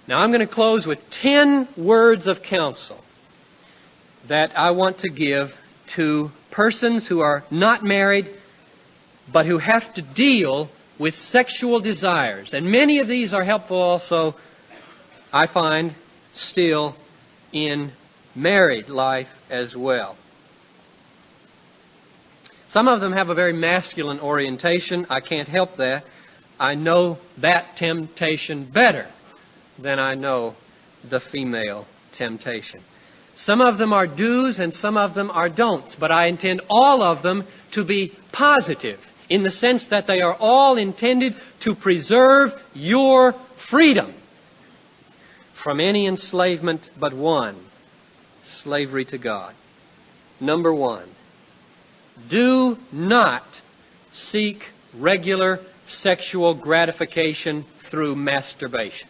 Now I'm going to close with 10 words of counsel that I want to give to persons who are not married but who have to deal with sexual desires. And many of these are helpful also, I find, still in married life as well. Some of them have a very masculine orientation. I can't help that. I know that temptation better than I know the female temptation. Some of them are do's and some of them are don'ts, but I intend all of them to be positive in the sense that they are all intended to preserve your freedom from any enslavement but one, slavery to God. Number one, do not seek regular sexual gratification through masturbation.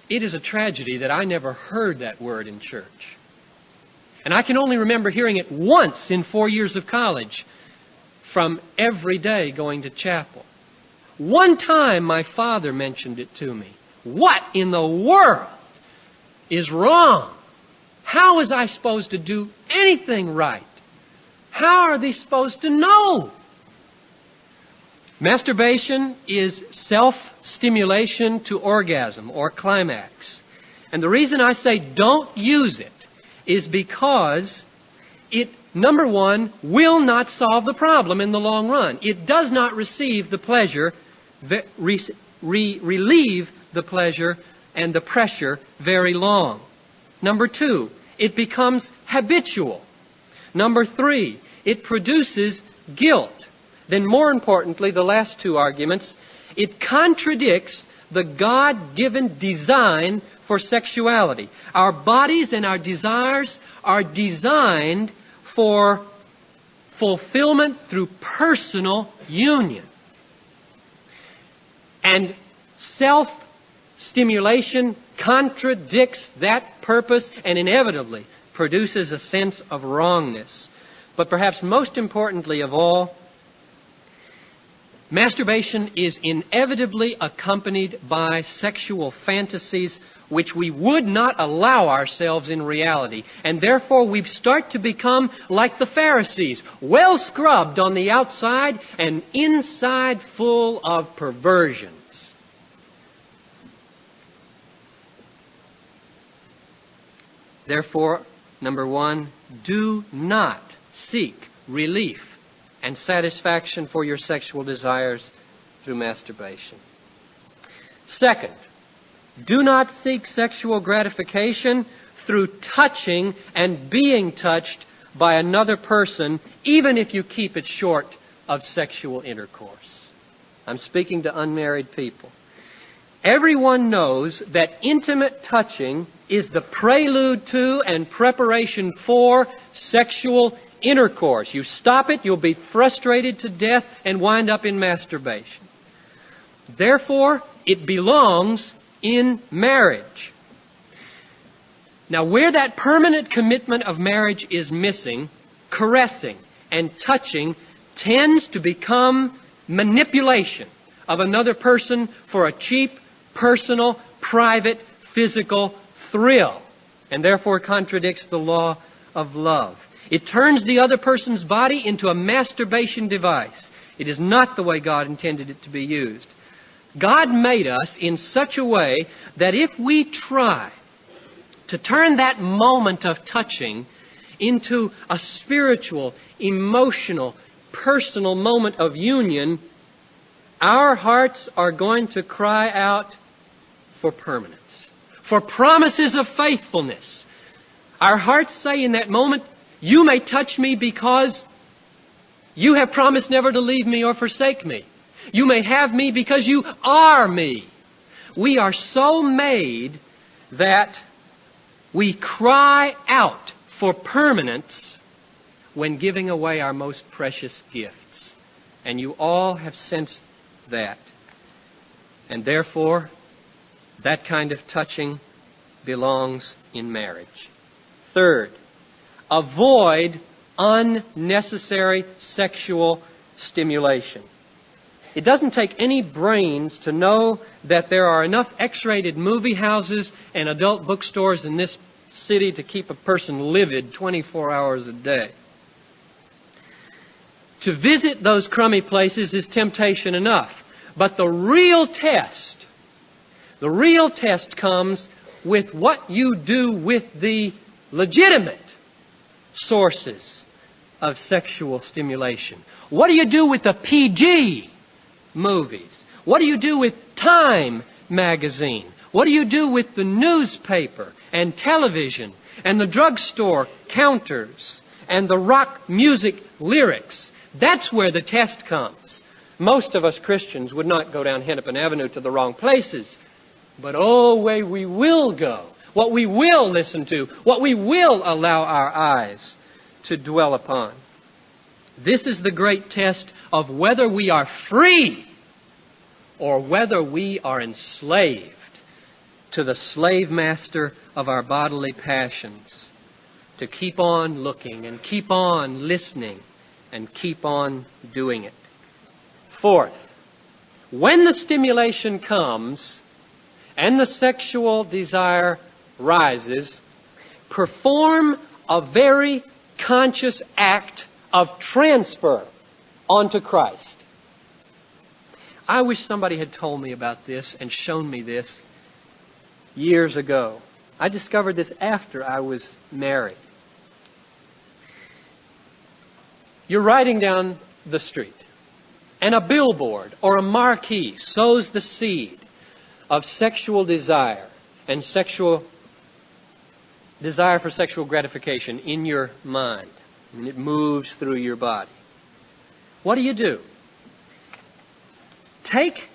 It is a tragedy that I never heard that word in church. And I can only remember hearing it once in 4 years of college from every day going to chapel. One time my father mentioned it to me. What in the world is wrong? How was I supposed to do anything right? How are they supposed to know? Masturbation is self-stimulation to orgasm or climax. And the reason I say don't use it is because it, number one, will not solve the problem in the long run. It does not relieve the pleasure and the pressure very long. Number two, it becomes habitual. Number three, it produces guilt. Then more importantly, the last two arguments, it contradicts the God-given design for sexuality. Our bodies and our desires are designed for fulfillment through personal union. And self-stimulation contradicts that purpose and inevitably produces a sense of wrongness. But perhaps most importantly of all, masturbation is inevitably accompanied by sexual fantasies which we would not allow ourselves in reality. And therefore we start to become like the Pharisees, well scrubbed on the outside and inside full of perversions. Therefore, number one, do not seek relief and satisfaction for your sexual desires through masturbation. Second, do not seek sexual gratification through touching and being touched by another person, even if you keep it short of sexual intercourse. I'm speaking to unmarried people. Everyone knows that intimate touching is the prelude to and preparation for sexual intercourse. You stop it, you'll be frustrated to death and wind up in masturbation. Therefore, it belongs in marriage. Now, where that permanent commitment of marriage is missing, caressing and touching tends to become manipulation of another person for a cheap, personal, private, physical thrill, and therefore contradicts the law of love. It turns the other person's body into a masturbation device. It is not the way God intended it to be used. God made us in such a way that if we try to turn that moment of touching into a spiritual, emotional, personal moment of union, our hearts are going to cry out for permanence, for promises of faithfulness. Our hearts say in that moment, you may touch me because you have promised never to leave me or forsake me. You may have me because you are me. We are so made that we cry out for permanence when giving away our most precious gifts. And you all have sensed that. And therefore, that kind of touching belongs in marriage. Third, avoid unnecessary sexual stimulation. It doesn't take any brains to know that there are enough X-rated movie houses and adult bookstores in this city to keep a person livid 24 hours a day. To visit those crummy places is temptation enough. But the real test comes with what you do with the legitimate sources of sexual stimulation. What do you do with the PG movies? What do you do with Time magazine? What do you do with the newspaper and television and the drugstore counters and the rock music lyrics? That's where the test comes. Most of us Christians would not go down Hennepin Avenue to the wrong places. But oh, where we will go, what we will listen to, what we will allow our eyes to dwell upon. This is the great test of whether we are free or whether we are enslaved to the slave master of our bodily passions, to keep on looking and keep on listening and keep on doing it. Fourth, when the stimulation comes and the sexual desire rises, perform a very conscious act of transfer onto Christ. I wish somebody had told me about this and shown me this years ago. I discovered this after I was married. You're riding down the street, and a billboard or a marquee sows the seed of sexual desire and desire for sexual gratification in your mind. And it moves through your body. What do?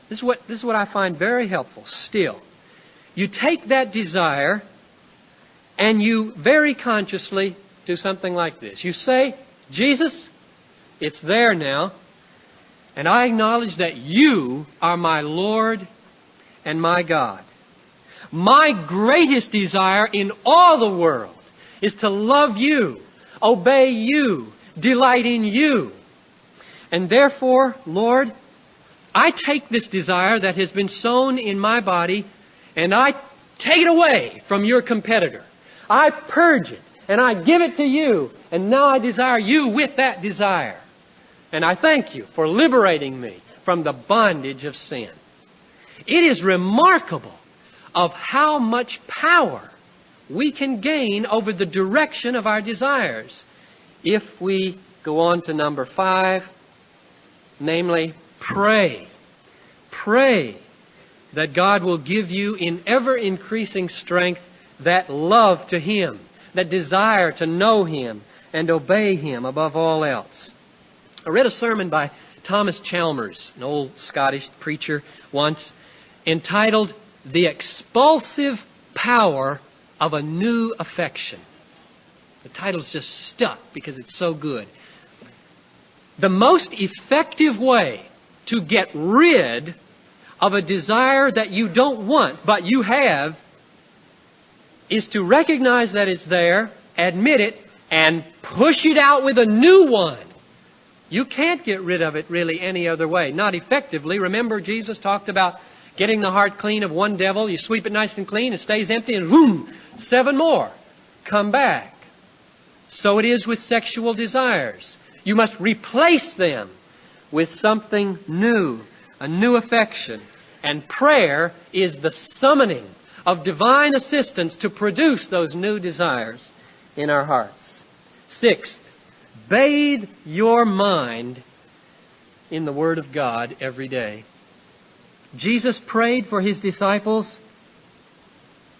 This is what I find very helpful still. You take that desire and you very consciously do something like this. You say, Jesus, it's there now, and I acknowledge that you are my Lord and my God. My greatest desire in all the world is to love you, obey you, delight in you. And therefore, Lord, I take this desire that has been sown in my body and I take it away from your competitor. I purge it and I give it to you, and now I desire you with that desire. And I thank you for liberating me from the bondage of sin. It is remarkable of how much power we can gain over the direction of our desires if we go on to number 5, namely, pray. Pray that God will give you in ever-increasing strength that love to Him, that desire to know Him and obey Him above all else. I read a sermon by Thomas Chalmers, an old Scottish preacher, once, entitled The Expulsive Power of a New Affection. The title's just stuck because it's so good. The most effective way to get rid of a desire that you don't want but you have is to recognize that it's there, admit it, and push it out with a new one. You can't get rid of it really any other way. Not effectively. Remember, Jesus talked about getting the heart clean of one devil. You sweep it nice and clean, it stays empty, and boom, 7 more come back. So it is with sexual desires. You must replace them with something new, a new affection. And prayer is the summoning of divine assistance to produce those new desires in our hearts. 6th, bathe your mind in the Word of God every day. Jesus prayed for His disciples,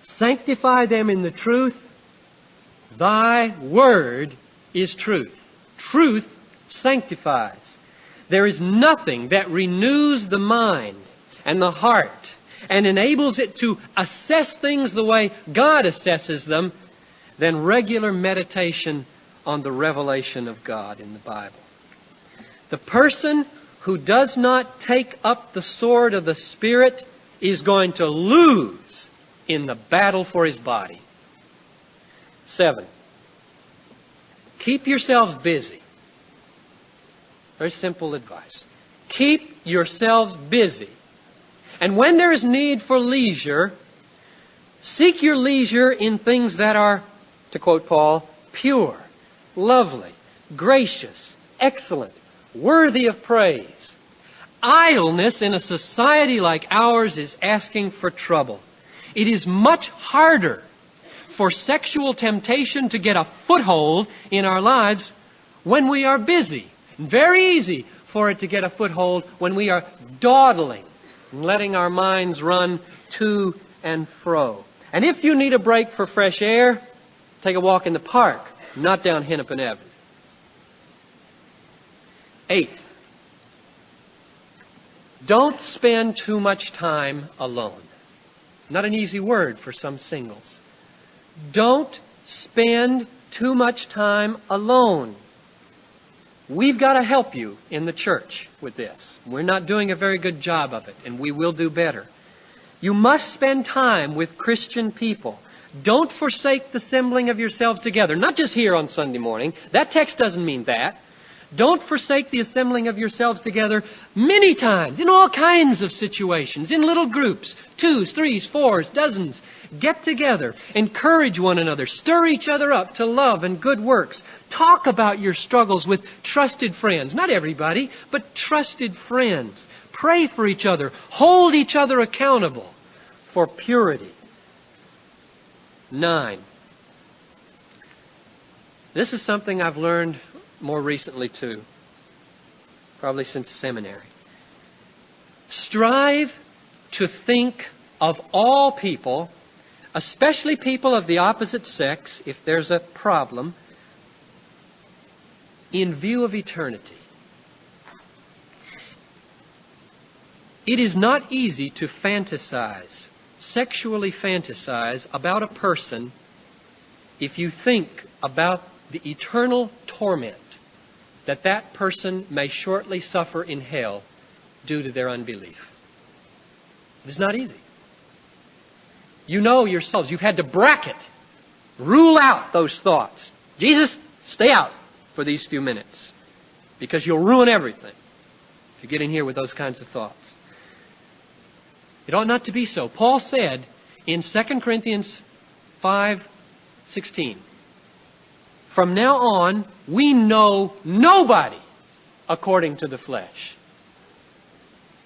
sanctify them in the truth. Thy Word is truth. Truth sanctifies. There is nothing that renews the mind and the heart and enables it to assess things the way God assesses them than regular meditation on the revelation of God in the Bible. The person who does not take up the sword of the Spirit is going to lose in the battle for his body. 7, keep yourselves busy. Very simple advice. Keep yourselves busy. And when there is need for leisure, seek your leisure in things that are, to quote Paul, pure, lovely, gracious, excellent, worthy of praise. Idleness in a society like ours is asking for trouble. It is much harder for sexual temptation to get a foothold in our lives when we are busy. Very easy for it to get a foothold when we are dawdling and letting our minds run to and fro. And if you need a break for fresh air, take a walk in the park, not down Hennepin Avenue. Eighth, don't spend too much time alone. Not an easy word for some singles. Don't spend too much time alone. We've got to help you in the church with this. We're not doing a very good job of it, and we will do better. You must spend time with Christian people. Don't forsake the assembling of yourselves together. Not just here on Sunday morning. That text doesn't mean that. Don't forsake the assembling of yourselves together many times, in all kinds of situations, in little groups, 2s, 3s, 4s, dozens. Get together, encourage one another, stir each other up to love and good works. Talk about your struggles with trusted friends. Not everybody, but trusted friends. Pray for each other. Hold each other accountable for purity. 9. This is something I've learned more recently too, probably since seminary. Strive to think of all people, especially people of the opposite sex, if there's a problem, in view of eternity. It is not easy to fantasize, sexually fantasize about a person if you think about the eternal torment that person may shortly suffer in hell due to their unbelief. It is not easy. You know yourselves, you've had to bracket, rule out those thoughts. Jesus, stay out for these few minutes, because you'll ruin everything if you get in here with those kinds of thoughts. It ought not to be so. Paul said in 2 Corinthians 5:16, from now on, we know nobody according to the flesh.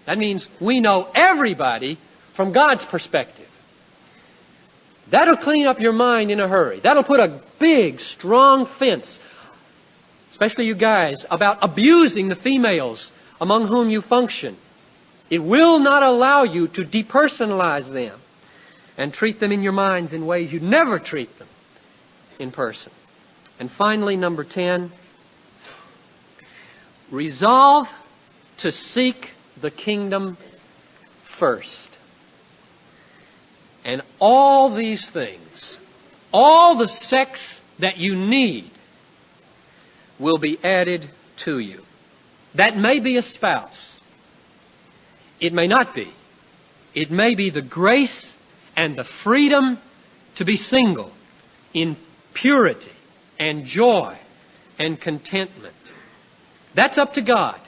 That means we know everybody from God's perspective. That'll clean up your mind in a hurry. That'll put a big, strong fence, especially you guys, about abusing the females among whom you function. It will not allow you to depersonalize them and treat them in your minds in ways you'd never treat them in person. And finally, number 10, resolve to seek the kingdom first. And all these things, all the sex that you need, will be added to you. That may be a spouse. It may not be. It may be the grace and the freedom to be single in purity and joy and contentment. That's up to God.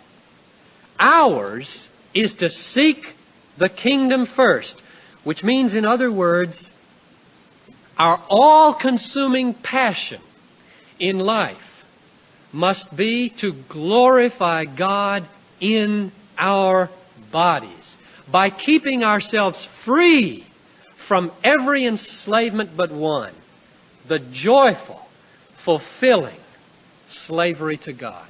Ours is to seek the kingdom first, which means, in other words, our all-consuming passion in life must be to glorify God in our bodies by keeping ourselves free from every enslavement but one, the joyful, fulfilling slavery to God.